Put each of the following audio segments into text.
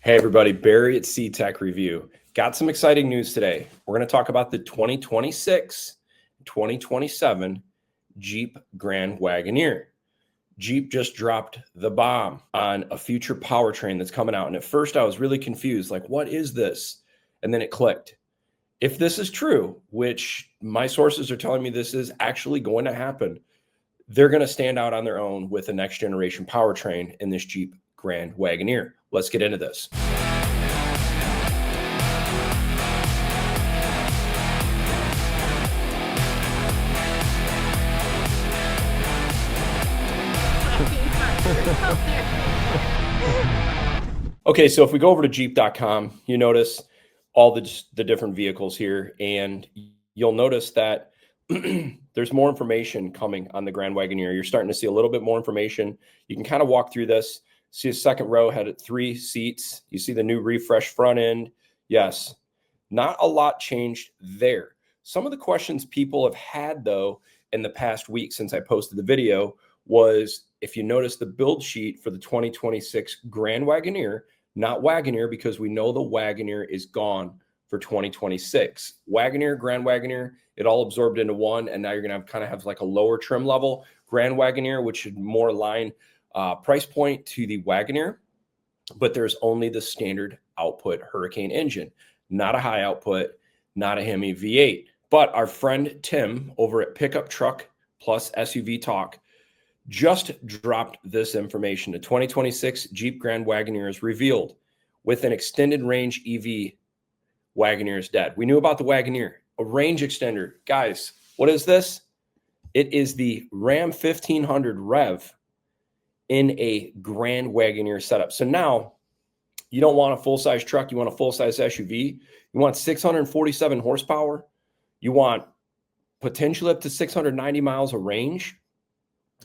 Hey everybody, Barry at CTech-review. Got some exciting news today. We're going to talk about the 2026, 2027 Jeep Grand Wagoneer. Jeep just dropped the bomb on a future powertrain that's coming out. And at first I was really confused, like, what is this? And then it clicked. If this is true, which my sources are telling me this is actually going to happen, they're going to stand out on their own with the next generation powertrain in this Jeep Grand Wagoneer. Let's get into this. Okay, so if we go over to Jeep.com, you notice all the different vehicles here, and you'll notice that there's more information coming on the Grand Wagoneer. You're starting to see a little bit more information. You can kind of walk through this. See a second row had 3 seats. You see the new refresh front end. Yes, not a lot changed there. Some of the questions people have had, though, in the past week since I posted the video was, if you notice the build sheet for the 2026 Grand Wagoneer, not Wagoneer, because we know the Wagoneer is gone for 2026. Wagoneer, Grand Wagoneer, it all absorbed into one, and now you're going to kind of have like a lower trim level Grand Wagoneer, which should more align price point to the Wagoneer, but there's only the standard output Hurricane engine, not a high output, not a Hemi V8. But our friend Tim over at Pickup Truck Plus SUV Talk just dropped this information. The 2026 Jeep Grand Wagoneer is revealed with an extended range EV. Wagoneer is dead. We knew about the Wagoneer, a range extender. Guys, what is this? It is the Ram 1500 REEV in a Grand Wagoneer setup. So now you don't want a full-size truck. You want a full-size SUV. You want 647 horsepower. You want potentially up to 690 miles of range.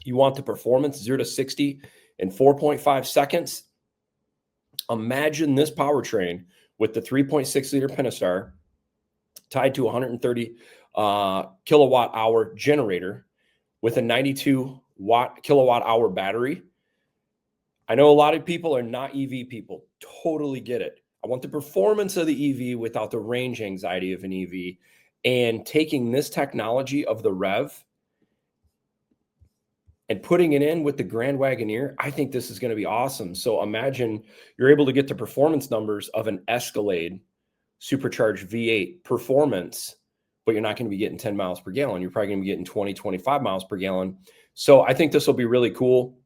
You want the performance 0 to 60 in 4.5 seconds. Imagine this powertrain with the 3.6 liter Pentastar tied to a 130 kilowatt hour generator with a 92 kilowatt hour battery. I know a lot of people are not EV people. Totally get it. I want the performance of the EV without the range anxiety of an EV. And taking this technology of the REEV and putting it in with the Grand Wagoneer, I think this is going to be awesome. So imagine you're able to get the performance numbers of an Escalade supercharged V8 performance, but you're not going to be getting 10 miles per gallon. You're probably going to be getting 20, 25 miles per gallon. So I think this will be really cool.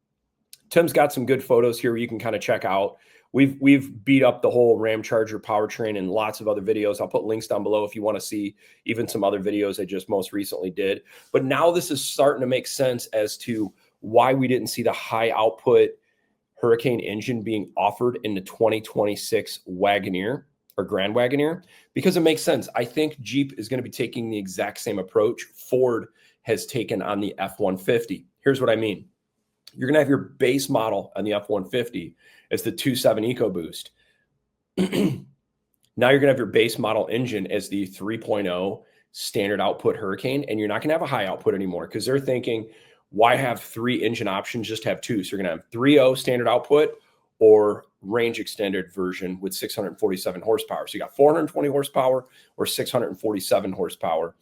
Tim's got some good photos here where you can kind of check out. We've beat up the whole Ram Charger powertrain in lots of other videos. I'll put links down below if you want to see even some other videos I just most recently did. But now this is starting to make sense as to why we didn't see the high output Hurricane engine being offered in the 2026 Wagoneer or Grand Wagoneer, because it makes sense. I think Jeep is going to be taking the exact same approach Ford has taken on the F-150. Here's what I mean. You're going to have your base model on the F-150 as the 2.7 EcoBoost. Now you're going to have your base model engine as the 3.0 standard output Hurricane, and you're not going to have a high output anymore because they're thinking, why have 3 engine options? Just have 2. So you're going to have 3.0 standard output or range extended version with 647 horsepower. So you got 420 horsepower or 647 horsepower.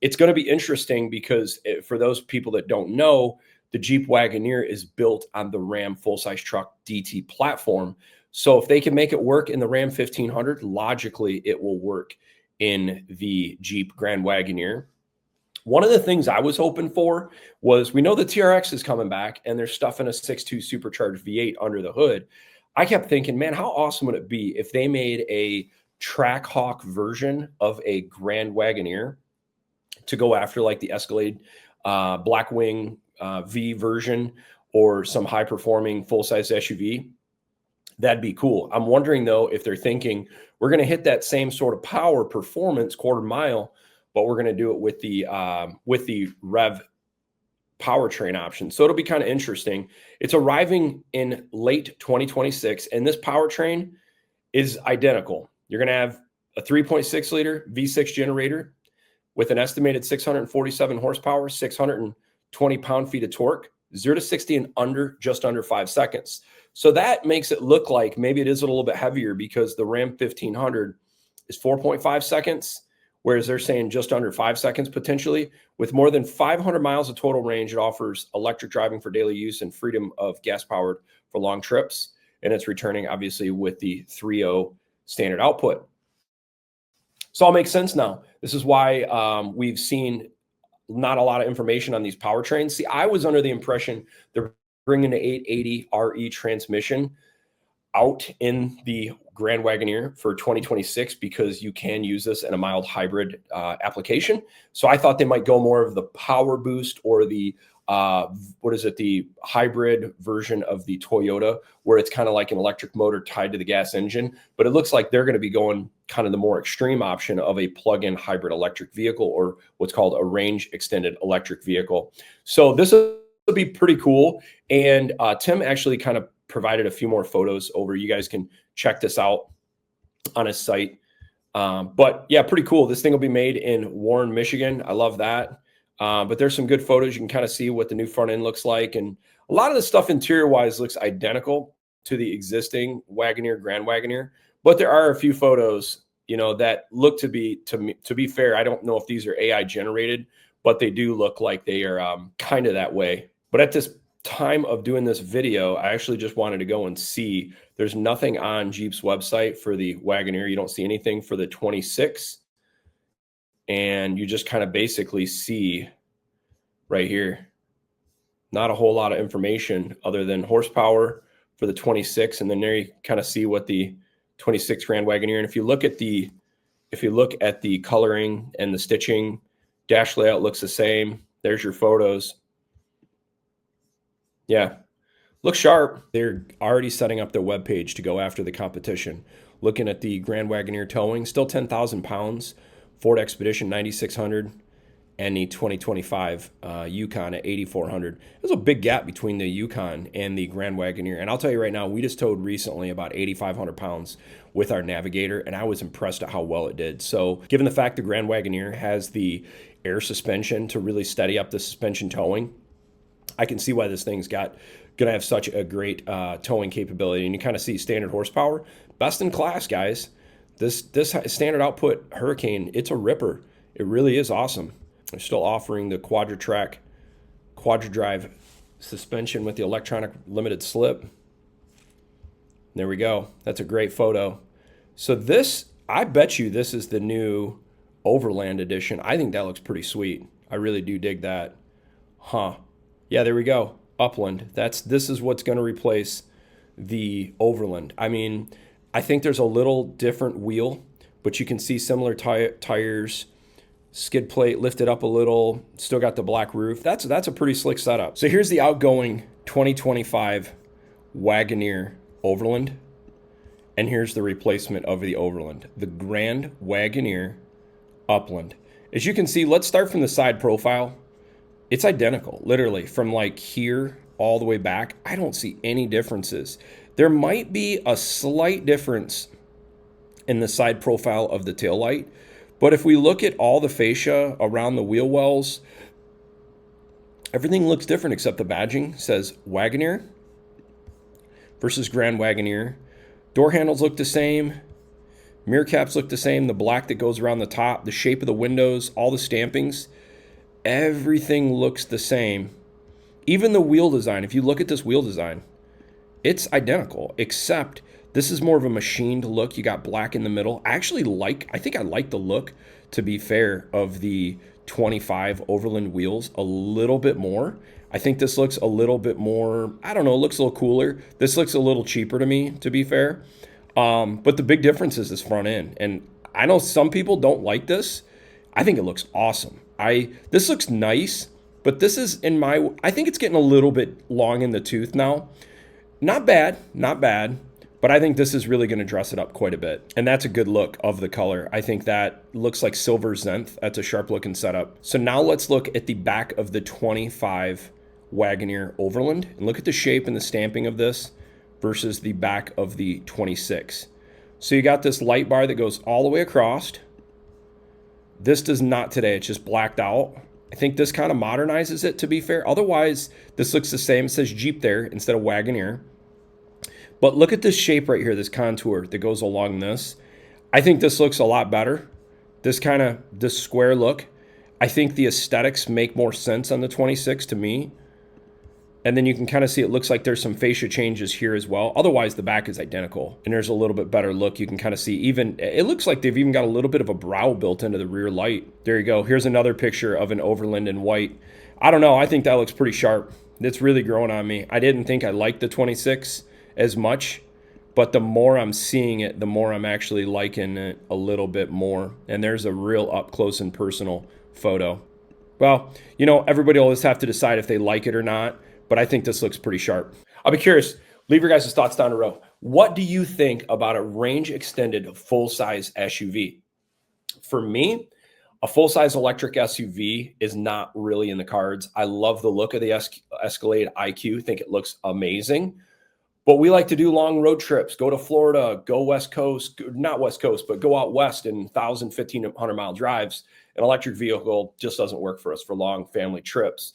It's going to be interesting because for those people that don't know, the Jeep Wagoneer is built on the Ram full-size truck DT platform. So if they can make it work in the Ram 1500, logically it will work in the Jeep Grand Wagoneer. One of the things I was hoping for was, we know the TRX is coming back and they're stuffing a 6.2 supercharged V8 under the hood. I kept thinking, man, how awesome would it be if they made a Trackhawk version of a Grand Wagoneer to go after like the Escalade Blackwing V version or some high performing full-size SUV. That'd be cool. I'm wondering though, if they're thinking we're going to hit that same sort of power performance quarter mile, but we're going to do it with the REEV powertrain option. So it'll be kind of interesting. It's arriving in late 2026, and this powertrain is identical. You're going to have a 3.6 liter V6 generator with an estimated 647 horsepower, 620 pound-feet of torque, 0 to 60 in just under 5 seconds. So that makes it look like maybe it is a little bit heavier because the Ram 1500 is 4.5 seconds, whereas they're saying just under 5 seconds potentially. With more than 500 miles of total range, it offers electric driving for daily use and freedom of gas-powered for long trips. And it's returning, obviously, with the 3.0 standard output. So it all makes sense now. This is why we've seen not a lot of information on these powertrains. See, I was under the impression they're bringing the 880 RE transmission out in the Grand Wagoneer for 2026 because you can use this in a mild hybrid application. So I thought they might go more of the power boost or the the hybrid version of the Toyota, where it's kind of like an electric motor tied to the gas engine. But it looks like they're going to be going kind of the more extreme option of a plug-in hybrid electric vehicle, or what's called a range extended electric vehicle. So this will be pretty cool. And Tim actually kind of provided a few more photos over. You guys can check this out on his site. But yeah, pretty cool. This thing will be made in Warren, Michigan. I love that. But there's some good photos. You can kind of see what the new front end looks like. And a lot of the stuff interior wise looks identical to the existing Wagoneer, Grand Wagoneer. But there are a few photos, you know, that look to be fair. I don't know if these are AI generated, but they do look like they are kind of that way. But at this time of doing this video, I actually just wanted to go and see. There's nothing on Jeep's website for the Wagoneer. You don't see anything for the 26. And you just kind of basically see right here, not a whole lot of information other than horsepower for the 26. And then there you kind of see what the 26 Grand Wagoneer. And if you look at the coloring and the stitching, dash layout looks the same. There's your photos. Yeah, looks sharp. They're already setting up their webpage to go after the competition. Looking at the Grand Wagoneer towing, still 10,000 pounds. Ford Expedition 9600 and the 2025 Yukon at 8400. There's a big gap between the Yukon and the Grand Wagoneer. And I'll tell you right now, we just towed recently about 8,500 pounds with our Navigator, and I was impressed at how well it did. So given the fact the Grand Wagoneer has the air suspension to really steady up the suspension towing, I can see why this thing's gonna have such a great towing capability. And you kind of see standard horsepower, best in class, guys. This standard output Hurricane, it's a ripper. It really is awesome. They're still offering the Quadra-Track Quadra-Drive suspension with the electronic limited slip. There we go. That's a great photo. So this, I bet you this is the new Overland edition. I think that looks pretty sweet. I really do dig that. Huh. Yeah, there we go. Upland. This is what's going to replace the Overland. I mean, I think there's a little different wheel, but you can see similar tires, skid plate lifted up a little, still got the black roof. That's a pretty slick setup. So here's the outgoing 2025 Wagoneer Overland, and here's the replacement of the Overland, the Grand Wagoneer Upland. As you can see, let's start from the side profile. It's identical, literally, from like here all the way back. I don't see any differences. There might be a slight difference in the side profile of the taillight, but if we look at all the fascia around the wheel wells, everything looks different except the badging says Wagoneer versus Grand Wagoneer. Door handles look the same. Mirror caps look the same. The black that goes around the top, the shape of the windows, all the stampings, everything looks the same. Even the wheel design, if you look at this wheel design, it's identical, except this is more of a machined look. You got black in the middle. I think I like the look, to be fair, of the 25 Overland wheels a little bit more. I think this looks a little bit more, I don't know, it looks a little cooler. This looks a little cheaper to me, to be fair. But the big difference is this front end. And I know some people don't like this. I think it looks awesome. This looks nice, but this is I think it's getting a little bit long in the tooth now. Not bad, but I think this is really going to dress it up quite a bit. And that's a good look of the color. I think that looks like silver zenith. That's a sharp looking setup. So now let's look at the back of the 25 Wagoneer Overland and look at the shape and the stamping of this versus the back of the 26. So you got this light bar that goes all the way across. This does not today. It's just blacked out. I think this kind of modernizes it, to be fair. Otherwise, this looks the same. It says Jeep there instead of Wagoneer. But look at this shape right here, this contour that goes along this. I think this looks a lot better. This square look. I think the aesthetics make more sense on the 26 to me. And then you can kind of see it looks like there's some fascia changes here as well. Otherwise, the back is identical. And there's a little bit better look. You can kind of see even, it looks like they've even got a little bit of a brow built into the rear light. There you go. Here's another picture of an Overland in white. I don't know. I think that looks pretty sharp. It's really growing on me. I didn't think I liked the 26 as much, but the more I'm seeing it, the more I'm actually liking it a little bit more. And there's a real up close and personal photo. Well, you know, everybody will just have to decide if they like it or not. But I think this looks pretty sharp. I'll be curious. Leave your guys' thoughts down below. What do you think about a range extended full-size SUV? For me, a full-size electric SUV is not really in the cards. I love the look of the Escalade IQ. I think it looks amazing. But we like to do long road trips, go to Florida, go West Coast, not West Coast, but go out West in 1,000, 1,500 mile drives. An electric vehicle just doesn't work for us for long family trips.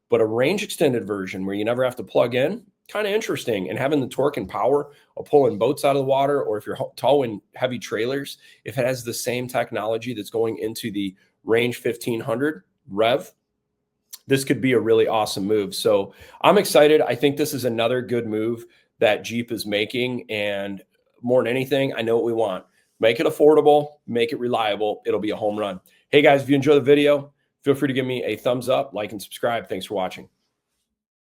But a range extended version where you never have to plug in, kind of interesting. And having the torque and power of pulling boats out of the water, or if you're towing heavy trailers, if it has the same technology that's going into the Range 1500 REEV, this could be a really awesome move. So I'm excited. I think this is another good move that Jeep is making. And more than anything, I know what we want. Make it affordable, make it reliable. It'll be a home run. Hey guys, if you enjoy the video, feel free to give me a thumbs up, like, and subscribe. Thanks for watching.